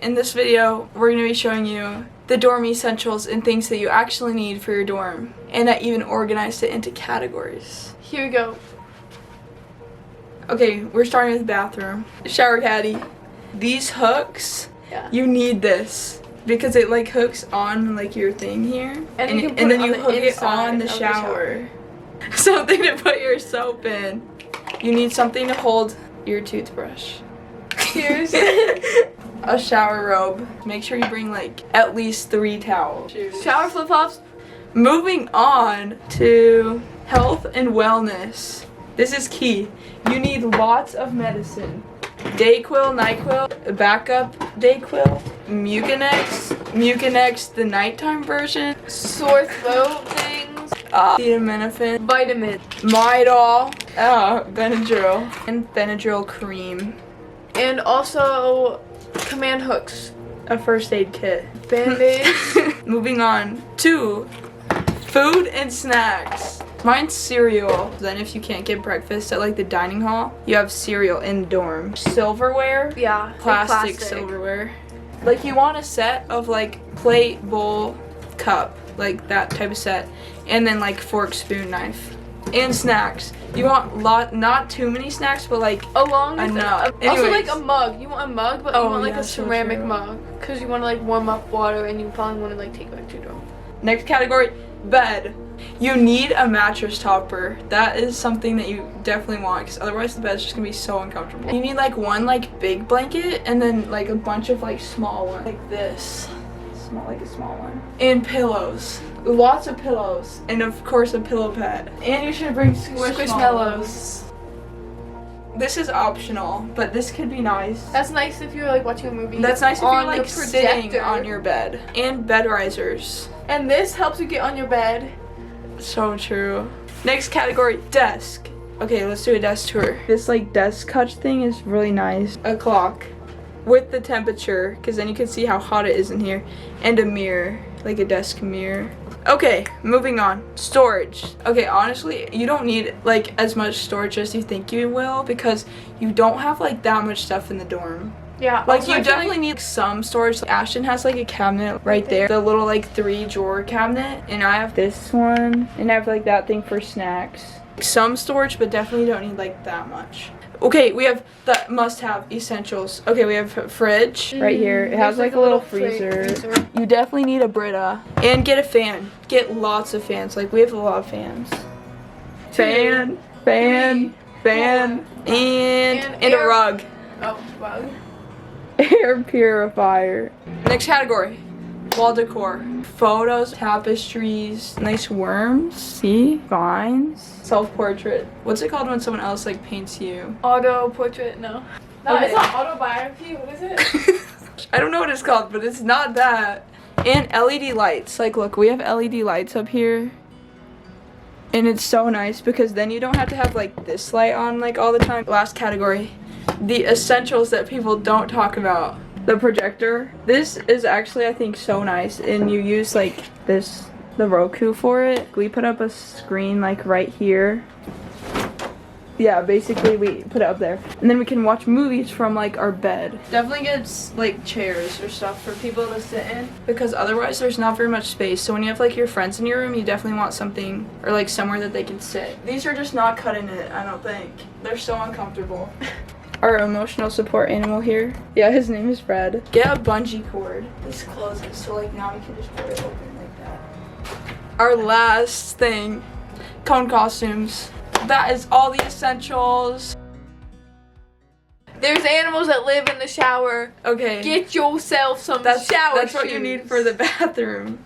in this video, we're going to be showing you the dorm essentials and things that you actually need for your dorm. And I even organized it into categories. Here we go. Okay, we're starting with the bathroom. Shower caddy. These hooks, you need this. Because it like hooks on like your thing here. And then you hook it on the shower. Something to put your soap in. You need something to hold your toothbrush. Cheers. A shower robe. Make sure you bring like at least 3 towels. Cheers. Shower flip-flops. Moving on to health and wellness. This is key. You need lots of medicine. Dayquil, NyQuil, backup Dayquil, Mucinex, the nighttime version, Sore throat things. Acetaminophen, Vitamin. Midol, Benadryl, and Benadryl cream. And also command hooks. A first aid kit. Band-aids. Moving on to food and snacks. Mine's cereal. Then if you can't get breakfast at like the dining hall, you have cereal in the dorm. Silverware. Yeah. Plastic silverware. Like you want a set of like plate, bowl, cup, like that type of set. And then like fork, spoon, knife. And snacks. You want not too many snacks, but like along with enough. Also like a mug. You want a mug, but you want like a ceramic so mug. Because you want to like warm up water and you probably want to like take it back to your dorm. Next category, bed. You need a mattress topper. That is something that you definitely want because otherwise the bed's just gonna be so uncomfortable. You need like one like big blanket and then like a bunch of like small ones like this. Like a small one. And pillows. Lots of pillows. And of course a pillow pad. And you should bring Squishmallows. This is optional, but this could be nice. That's nice if you're like watching a movie. That's nice if you're like Projector. sitting on your bed. And bed risers. And this helps you get on your bed. So true. Next category, desk. Okay, let's do a desk tour. This like desk couch thing is really nice. A clock with the temperature, because then you can see how hot it is in here. And a mirror, like a desk mirror. Okay, moving on. Storage. Okay, honestly, you don't need like as much storage as you think you will because you don't have like that much stuff in the dorm. Yeah. Like you definitely need some storage. Ashton has like a cabinet right there. The little like 3-drawer cabinet. And I have this one. And I have like that thing for snacks. Some storage, but definitely don't need like that much. Okay, we have the must-have essentials. Okay, we have a fridge right here. It has like a little freezer. You definitely need a Brita. And get a fan. Get lots of fans. Like we have a lot of fans. Fan, and a rug. Oh, rug. Air purifier. Next category, wall decor. Photos, tapestries, nice worms, see, vines, self-portrait. What's it called when someone else like paints you? Auto portrait, no. No, Okay. it's not autobiography, what is it? I don't know what it's called, but it's not that. And LED lights. Like look, we have LED lights up here. And it's so nice because then you don't have to have like this light on like all the time. Last category. The essentials that people don't talk about. The projector. This is actually, I think, so nice. And you use like this, the Roku for it. We put up a screen like right here. Yeah, basically we put it up there. And then we can watch movies from like our bed. Definitely gets like chairs or stuff for people to sit in. Because otherwise there's not very much space. So when you have like your friends in your room, you definitely want something or like somewhere that they can sit. These are just not cutting it, I don't think. They're so uncomfortable. Our emotional support animal here. Yeah, his name is Fred. Get a bungee cord. This closes, so like now we can just put it open like that. Our last thing, cone costumes. That is all the essentials. There's animals that live in the shower. Okay. Get yourself some shower That's what you need for the bathroom.